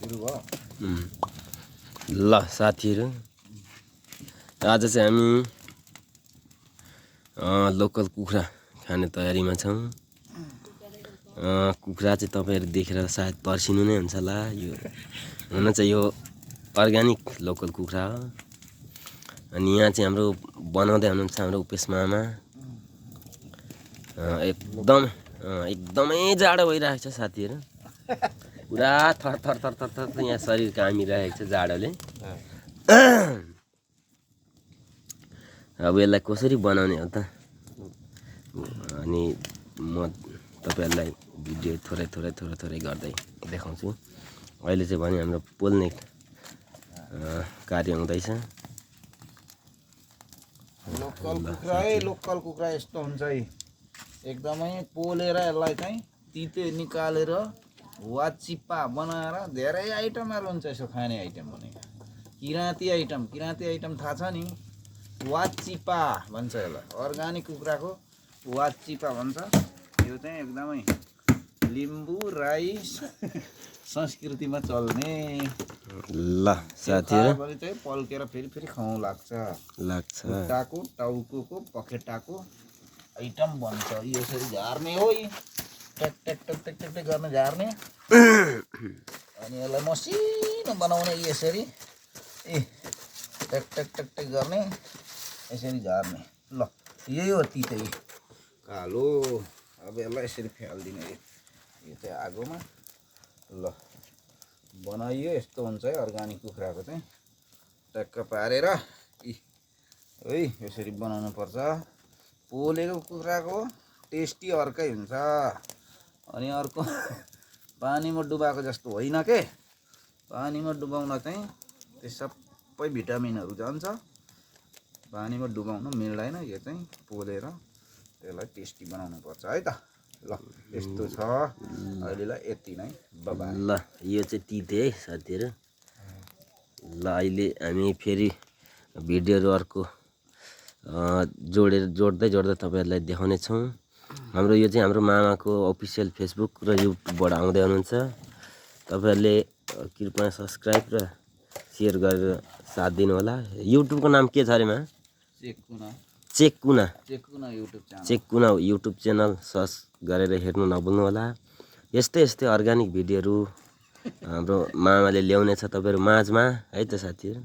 सुरु भयो। ल साथीहरू, आज चाहिँ हामी लोकल कुखुरा खाने तयारीमा छौँ। कुखुरा चाहिँ तपाईँहरू देखेर सायद तर्सिनु नै हुन्छ होला। यो हुन चाहिँ यो अर्ग्यानिक लोकल कुखुरा हो। अनि यहाँ चाहिँ हाम्रो बनाउँदै हुनुहुन्छ हाम्रो उपेश मामा। एकदमै जाडो भइरहेको छ साथीहरू। पुरा थर थर थर थर थर यहाँ शरीर कामिरहेको छ जाडोले। अब यसलाई कसरी बनाउने हो त, अनि म तपाईँहरूलाई भिडियो थोरै गर्दै देखाउँछु। अहिले चाहिँ भने हाम्रो पोल्ने कार्य हुँदैछ। लोकल कुखुरा यस्तो हुन्छ है, एकदमै पोलेर यसलाई चाहिँ तिते निकालेर वाचिप्पा बनाएर धेरै आइटमहरू हुन्छ। यसो खाने आइटम भने किराँती आइटम थाहा छ नि, वाचिप्पा भन्छ यसलाई। अर्ग्यानिक कुखुराको वाचिप्पा भन्छ। यो चाहिँ एकदमै लिम्बू राई संस्कृतिमा चल्ने। ल साथीहरू, चाहिँ पल्केर फेरि खाउँ लाग्छ। खुट्टाको टाउको पखेटाको आइटम बन्छ। यसरी झार्ने हो, टेक गर्ने झार्ने। अनि यसलाई मसिनो बनाउने यसरी, टेक गर्ने, यसरी झार्ने। ल यही हो तिते कालो। अब यसलाई यसरी फ्यालिदिने। यो चाहिँ आगोमा ल बनाइयो। यस्तो हुन्छ है अर्ग्यानिक कुखुराको चाहिँ। टक्क पारेर है यसरी बनाउनु पर्छ। पोलेको कुखुराको टेस्टी अर्कै हुन्छ। अनि अर्को पानीमा डुबाएको जस्तो होइन के। पानीमा डुबाउन चाहिँ त्यो सबै भिटामिनहरू जान्छ। पानीमा डुबाउन मिल्दैन। यो चाहिँ पोलेर त्यसलाई टेस्टी बनाउनु पर्छ है त। ल यस्तो छ अहिलेलाई यति नै। बाबा ल यो चाहिँ तिते है साथीहरू। ल अहिले हामी फेरि भिडियोहरू अर्को जोड्दै तपाईँहरूलाई देखाउने छौँ। हाम्रो यो चाहिँ हाम्रो मामाको अफिसियल फेसबुक र युट्युबबाट आउँदै हुनुहुन्छ। तपाईँहरूले कृपया सब्सक्राइब र सेयर गरेर साथ दिनु होला। युट्युबको नाम के छ अरे मा? चेककुना युट्युब च्यानल सर्च गरेर हेर्नु नभुल्नु होला। यस्तै अर्ग्यानिक भिडियोहरू हाम्रो मामाले ल्याउने छ तपाईँहरू माझमा है त साथीहरू।